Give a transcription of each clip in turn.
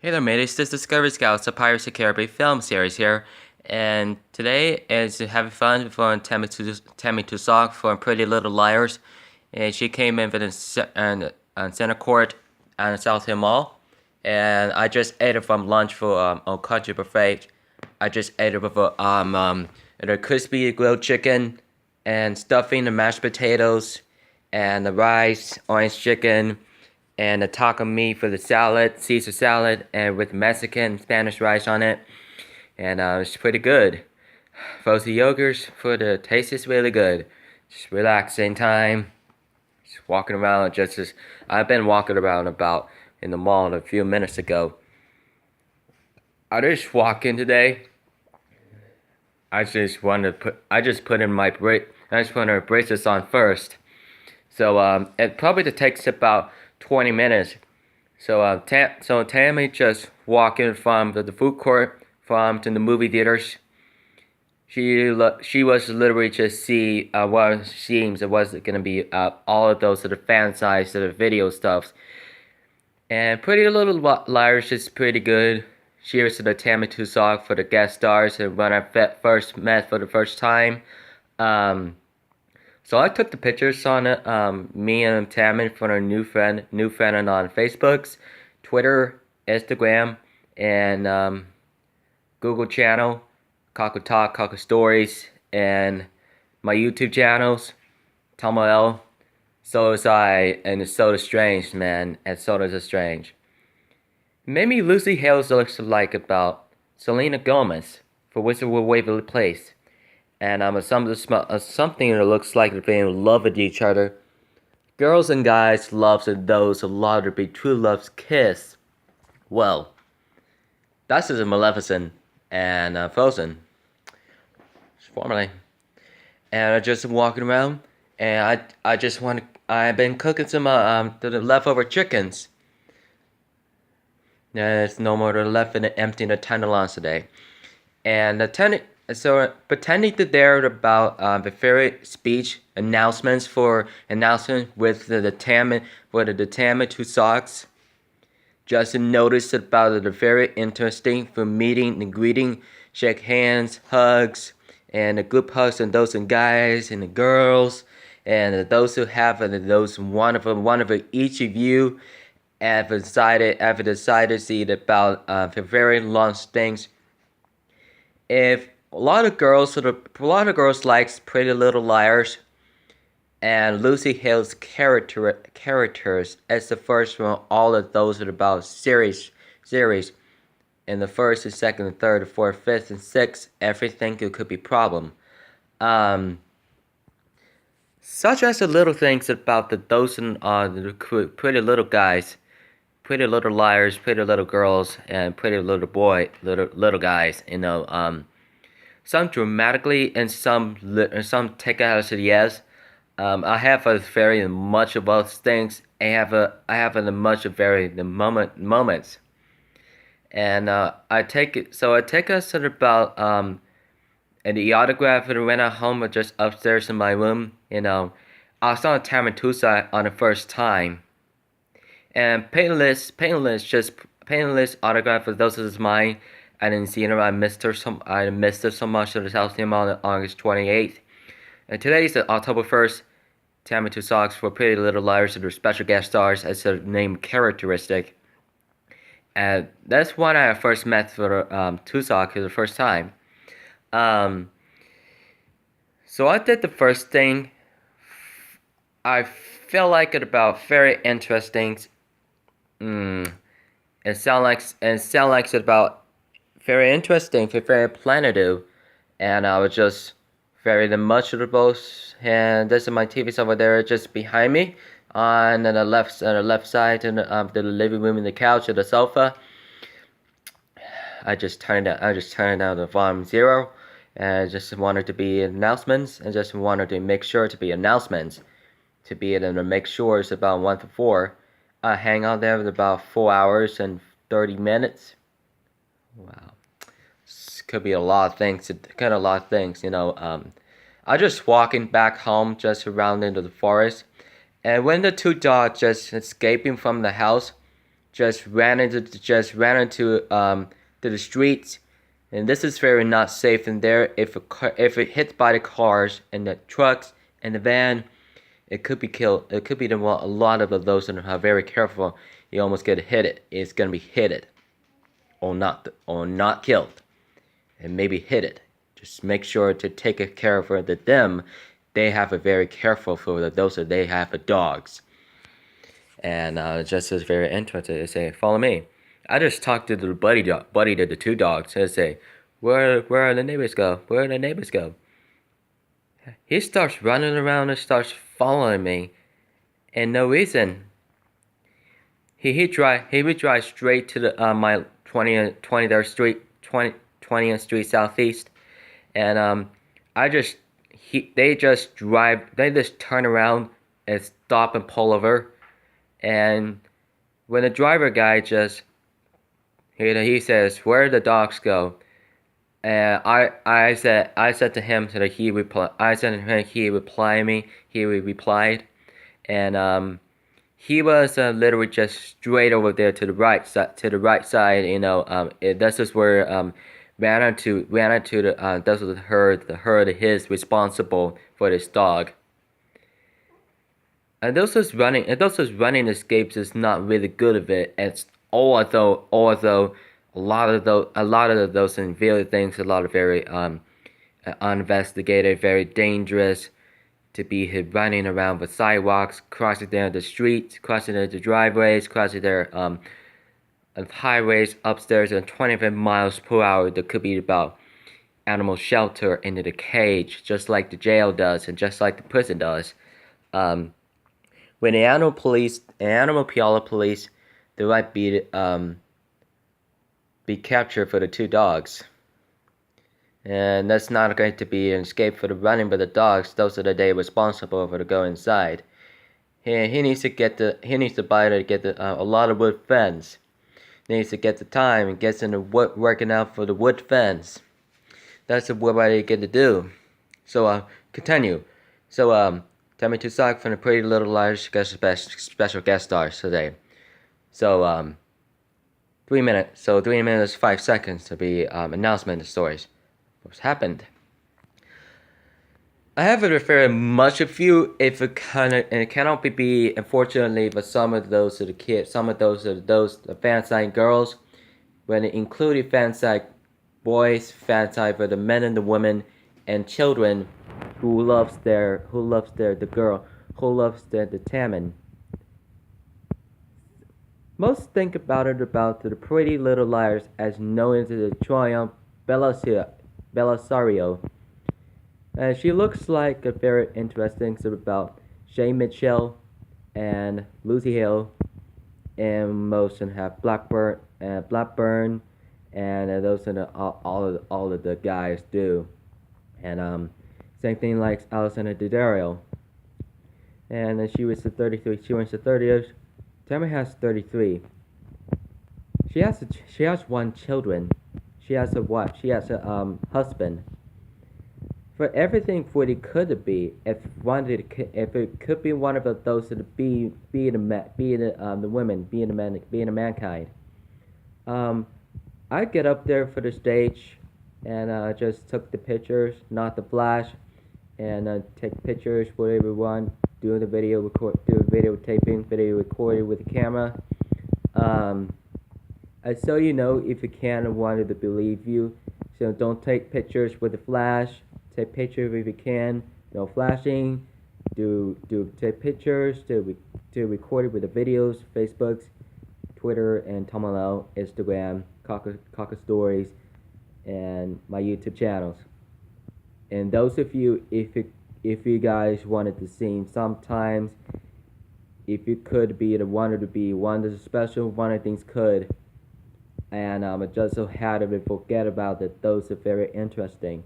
Hey there, mateys. This is Discovery Scouts, a Pirates of the Caribbean film series here, and today is having fun with Tammin Tursok for Pretty Little Liars, and she came in with on center court on South Hill Mall, and I just ate it from lunch for on country buffet. I just ate it with a crispy grilled chicken and stuffing, the mashed potatoes, and the rice, orange chicken and a taco meat for the salad, Caesar salad, and with Mexican Spanish rice on it. And it's pretty good. Frozen yogurts for the taste is really good. Just relaxing time. Just walking around. I've been walking around about in the mall a few minutes ago. I just walked in today. I just put in my I just put our braces on first. So it probably takes about 20 minutes. So Tammy just walking from the food court to the movie theaters. She was literally just see what it seems it was gonna be all of those sort of fan size sort of video stuffs. And Pretty Little Liars is pretty good. Cheers to the Tammin Tursok for the guest stars and when I first met for the first time. So I took the pictures on it, me and Tammin from our new friend on Facebook's, Twitter, Instagram, and Google channel, Cockle Talk, Cockle Stories, and my YouTube channels, Tomo So is I, and Soda Strange, man, and Soda's Strange. Maybe Lucy Hales looks like about Selena Gomez for Wizard of Waverly Place. And something that looks like they're being in love with each other. Girls and guys loves and those who love to be true love's kiss. Well, that's just a Maleficent and Frozen, formerly. And I just walking around, and I've been cooking some the leftover chickens. There's no more left in emptying the tenderloins today, and pretending to there about the fairy speech announcements with the Tammin Tursok. Just noticed about the very interesting for meeting and greeting, shake hands, hugs, and the group hugs and those and guys and the girls and those who have and those wonderful each of you have decided to see about the very long things. If a lot of girls likes Pretty Little Liars, and Lucy Hale's characters as the first from all of those are about series. In the first, and second, and third, and fourth, fifth, and sixth, everything could be problem. Such as the little things about the pretty little guys, Pretty Little Liars, Pretty Little Girls, and Pretty Little Guys. Some dramatically and some take out as yes. I have a very much of those things. I have a much of the moments, and I take us at about and the autograph and went at home just upstairs in my room. I saw Tammin Tursok on the first time, and painless autograph for those of mine. I didn't see her. I missed her so much at the South Team on August 28th. And today is October 1st. Tammin Tursok for Pretty Little Liars and their special guest stars as a name characteristic. And that's when I first met for Tursok for the first time. So I did the first thing. I feel like it about very interesting. It sound like it's about very interesting, very planative, and I was just very much of the both. And this is my TV's over there, just behind me, on the left side, and the living room, and the couch, and the sofa. I just turned down the volume 0, and just wanted to be announcements, and just wanted to make sure to be announcements, to be able to make sure it's about 1 to 4. I hang out there for about 4 hours and 30 minutes. Wow. Could be a lot of things. I just walking back home, just around into the forest, and when the two dogs just escaping from the house, just ran into to the streets, and this is very not safe in there. If it hits by the cars and the trucks and the van, it could be killed. It could be a lot of those that are very careful. You almost get hit. It's gonna be hit it, or not killed, and maybe hit it. Just make sure to take care of them. They have a very careful for those that they have the dogs. And just is very interested. They say, follow me. I just talked to the buddy to the two dogs. They say, where are the neighbors go? Where are the neighbors go? He starts running around and starts following me, and no reason. He would drive straight to the my 20th Street 20th Street Southeast, and they just turn around and stop and pull over. And when the driver guy he says, where the dogs go? And I said to him that he replied, and he was literally just straight over there to the right side. This is where ran into this was the herd is responsible for this dog. And those running escapes is not really good of it. It's although a lot of those very things, a lot of very uninvestigated, very dangerous to be running around the sidewalks, crossing down the streets, crossing the driveways, crossing their highways upstairs at 25 miles per hour. That could be about animal shelter into the cage, just like the jail does and just like the prison does. When the animal police, they might be captured for the two dogs, and that's not going to be an escape for the running, but the dogs. Those are the day responsible for to go inside. He needs to buy a lot of wood fence. He needs to get the time and gets into working out for the wood fence. That's what they get to do. So continue. So Tammin Tursok from the Pretty Little Liars special guest stars today. So 3 minutes. So 3 minutes 5 seconds to be announcement of stories. What's happened? I haven't referred much of you. If it cannot be unfortunately, but some of those are the kids. Some of those are the fansite girls. When it included fansite boys, fansite for the men and the women and children who loves the Tammin. Most think about the Pretty Little Liars as known as the Triumph Belisario. She looks like a very interesting story about Shay Mitchell and Lucy Hill, and most of them have Blackburn, and those are all of the guys do, and same thing like Alessandra Daddario, and she was 33. She went to 30 years. Tammin has 33. She has one children. She has a wife. She has a husband. For everything what it could be, if it could be one of those that be the women, being a mankind. I get up there for the stage, and just took the pictures, not the flash, and take pictures for everyone. Do the video taping, video recording with the camera. So if you can, wanted to believe you. So don't take pictures with the flash. Take pictures if you can. No flashing. Take pictures. To record it with the videos, Facebooks, Twitter, and Tumblr, Instagram, Kaka Stories, and my YouTube channels. And those of you, if you guys wanted to see, sometimes if you could be the wanted to be one of the special one of things could, and I just so had to forget about that. Those are very interesting.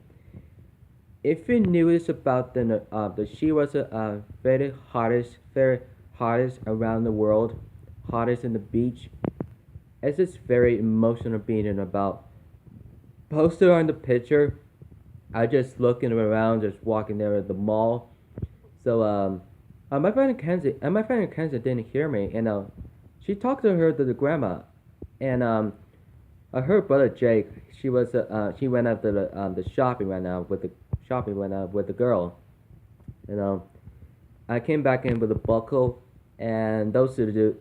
If you knew this about that she was a very hottest around the world, hottest in the beach. It's just very emotional being about. Posted on the picture. I just looking around, just walking there at the mall. So my friend in Kansas didn't hear me, she talked to the grandma, and her brother Jake, she went up to the shopping right now with the shopping went with the girl. You know, I came back in with a buckle, and those are the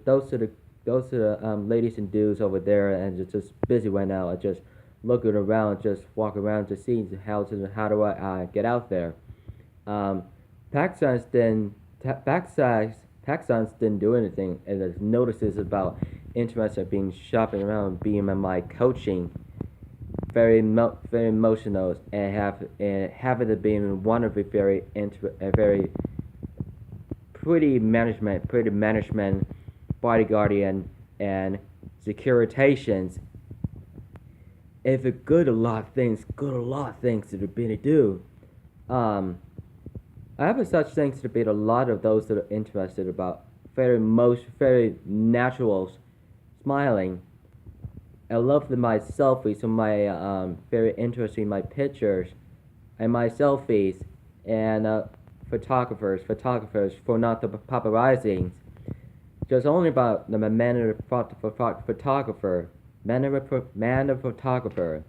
ladies and dudes over there, and just busy right now. I just looking around, just walk around, just seeing how do I get out there. Um, Pakistan's didn't Pakistan's didn't do anything, and there's notices about interest of being shopping around, being in my coaching, very emotional, and having it being one of the very pretty management, bodyguardian, and securitations. If it good a lot of things, that are being do. Um, I have a such things to be a lot of those that are interested about very natural smiling. I love my selfies and my very interesting my pictures and my selfies and photographers for not the paparazzi. Just only about the man of photographer, man of photographer,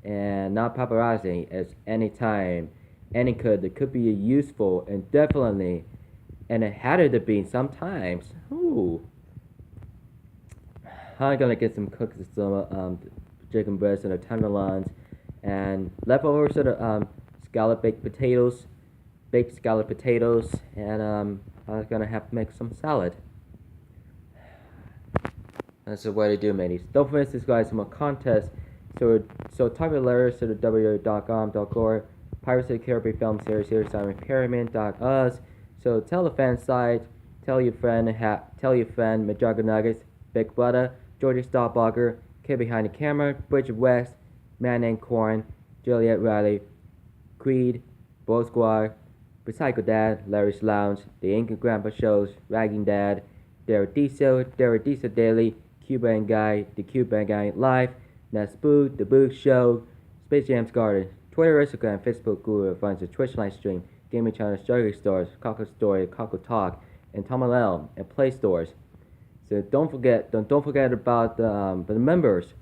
and not paparazzi as any time, any could. It could be useful and definitely, and it had to be sometimes. Ooh, I'm gonna get some cookies, some chicken breast and a tenderloins, and leftovers of the scallop baked scalloped potatoes, and I was gonna have to make some salad. That's the way to do, mateys. Don't forget to subscribe to my contest. Type your letters to the w.com.core Pirates of the Caribbean Film Series here, Simon Perryman.us. So tell a fan site, tell your friend, McJugger Nuggets, Big Brother, Georgie Starbucker, Kid Behind the Camera, Bridget West, Man Named Corn, Juliet Riley, Creed, Bro Squad, Recycle Dad, Larry's Lounge, The Ink and Grandpa Shows, Ragging Dad, Derek Diesel Daily, Cuban Guy, The Cuban Guy Live, Nasboo, The Boo Show, Space Jam's Garden, Twitter, Instagram, Facebook, Google, finds the Twitch live stream, gaming channels, Juggy Stores, Cockle Story, Cockle Talk, and Tom L and Play Stores. So don't forget about the members.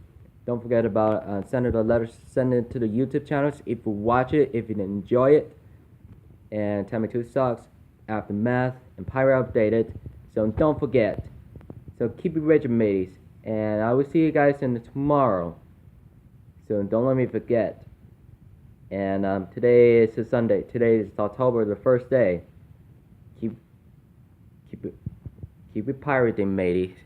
Don't forget about sending the letters, send it to the YouTube channels if you watch it, if you enjoy it. And Tammin Tursok, Aftermath, and Pyro Updated. So don't forget. So keep it rich, mateys. And I will see you guys in tomorrow. So don't let me forget. And today is a Sunday. Today is October the 1st day. Keep it pirating, mateys.